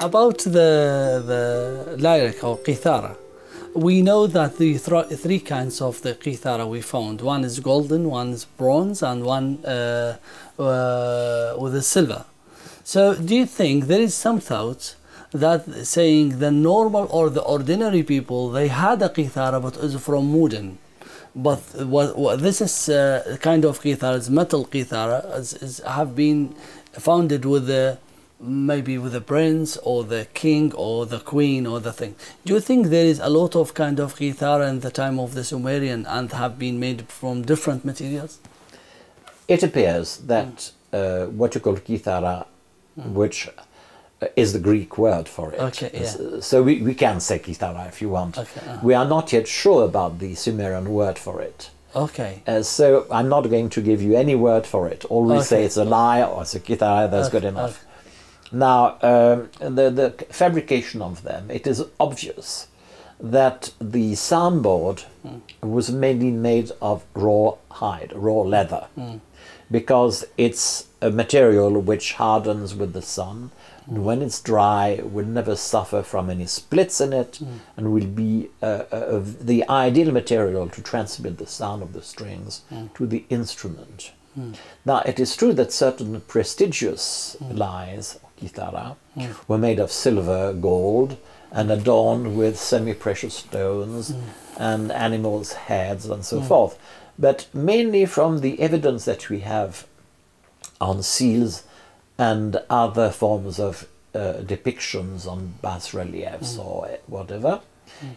About the lyric or qithara, we know that the three kinds of the qithara we found. One is golden, one is bronze, and one with a silver. So do you think there is some thought that saying the normal or the ordinary people, they had a qithara but is from wooden? But what this is kind of qithara, is metal qithara, have been founded with the maybe with the prince or the king or the queen or the thing. Do you think there is a lot of kind of qithara in the time of the Sumerian and have been made from different materials? It appears that what you call qithara, which is the Greek word for it. Okay, yeah. So we can say qithara if you want. Okay, We are not yet sure about the Sumerian word for it. Okay. So I'm not going to give you any word for it. All we say it's a lyre or it's a qithara, that's good enough. Now, the fabrication of them, it is obvious that the soundboard was mainly made of raw hide, raw leather, because it's a material which hardens with the sun, and when it's dry, will never suffer from any splits in it, and will be the ideal material to transmit the sound of the strings to the instrument. Now, it is true that certain prestigious lyres, qithara, were made of silver, gold, and adorned with semi-precious stones and animals' heads and so forth. But mainly from the evidence that we have on seals and other forms of depictions on bas-reliefs or whatever,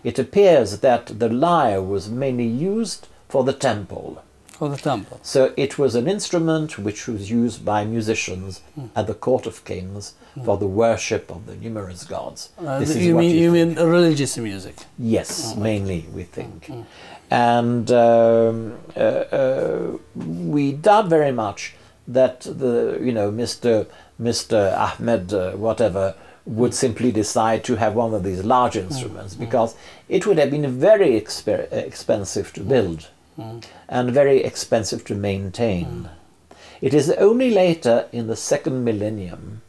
it appears that the lyre was mainly used for the temple. For the temple. So it was an instrument which was used by musicians at the court of kings for the worship of the numerous gods. You mean religious music? Yes, mainly we think. And we doubt very much that Mr. Ahmed whatever would simply decide to have one of these large instruments, because it would have been very expensive to build. And very expensive to maintain. It is only later in the second millennium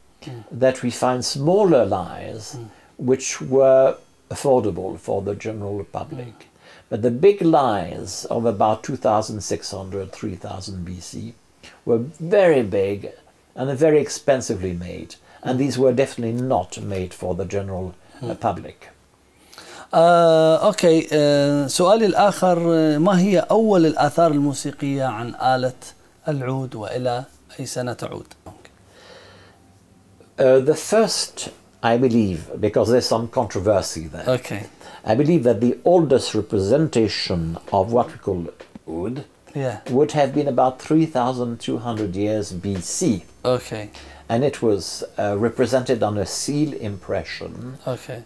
that we find smaller lyres which were affordable for the general public. But the big lyres of about 2600, 3000 BC were very big and very expensively made, and these were definitely not made for the general public. اوكي. سؤالي الاخر، ما هي اول الاثار الموسيقيه عن آلة العود والى اي سنه تعود؟ The first, I believe, because there's some controversy there. Okay. I believe that the oldest representation of what we call oud would have been about 3,200 years BC. Okay. And it was represented on a seal impression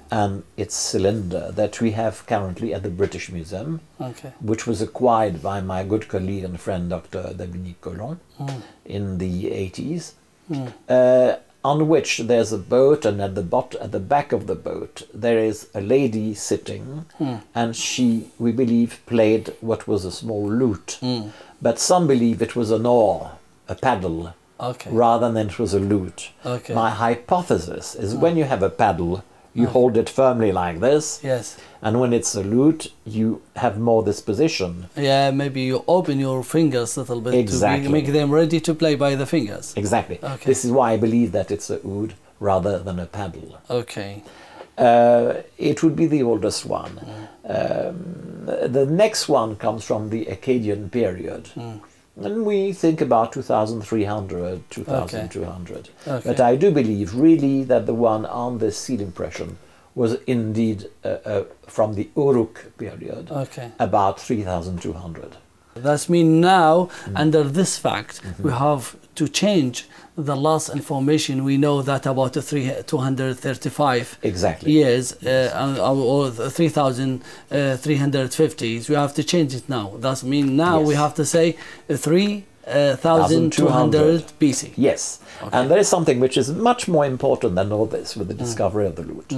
and its cylinder that we have currently at the British Museum, which was acquired by my good colleague and friend Dr. Dominique Collomb in the 80s, on which there's a boat, and at the back of the boat there is a lady sitting, and she, we believe, played what was a small lute, but some believe it was an oar, a paddle, rather than it was a lute. My hypothesis is when you have a paddle, you hold it firmly like this, and when it's a lute, you have more this position. Yeah, maybe you open your fingers a little bit to make them ready to play by the fingers. Exactly. This is why I believe that it's a oud rather than a paddle. Okay. It would be the oldest one. The next one comes from the Akkadian period. And we think about 2,300, 2,200. But I do believe really that the one on the seal impression was indeed from the Uruk period, about 3,200. That means now, under this fact, we have to change the last information. We know that about 235 years or 3,350. We have to change it now. That means now we have to say 3,200 BC. Yes, and there is something which is much more important than all this with the discovery of the lute.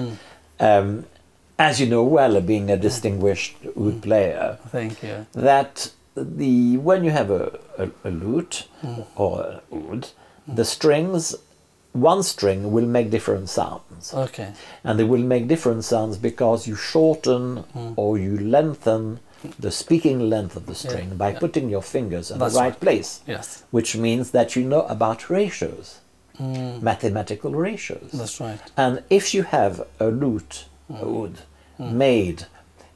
As you know well, being a distinguished oud player, that when you have a lute or an oud, the strings one string will make different sounds. Okay. And they will make different sounds because you shorten or you lengthen the speaking length of the string by putting your fingers in the right place. Yes. Which means that you know about ratios, mathematical ratios. That's right. And if you have a lute, a wood, made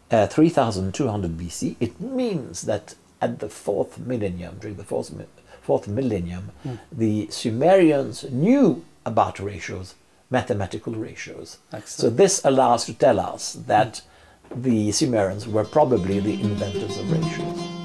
3200 BC, it means that at the fourth millennium, during the fourth millennium, the Sumerians knew about ratios, mathematical ratios. Excellent. So this allows to tell us that the Sumerians were probably the inventors of ratios.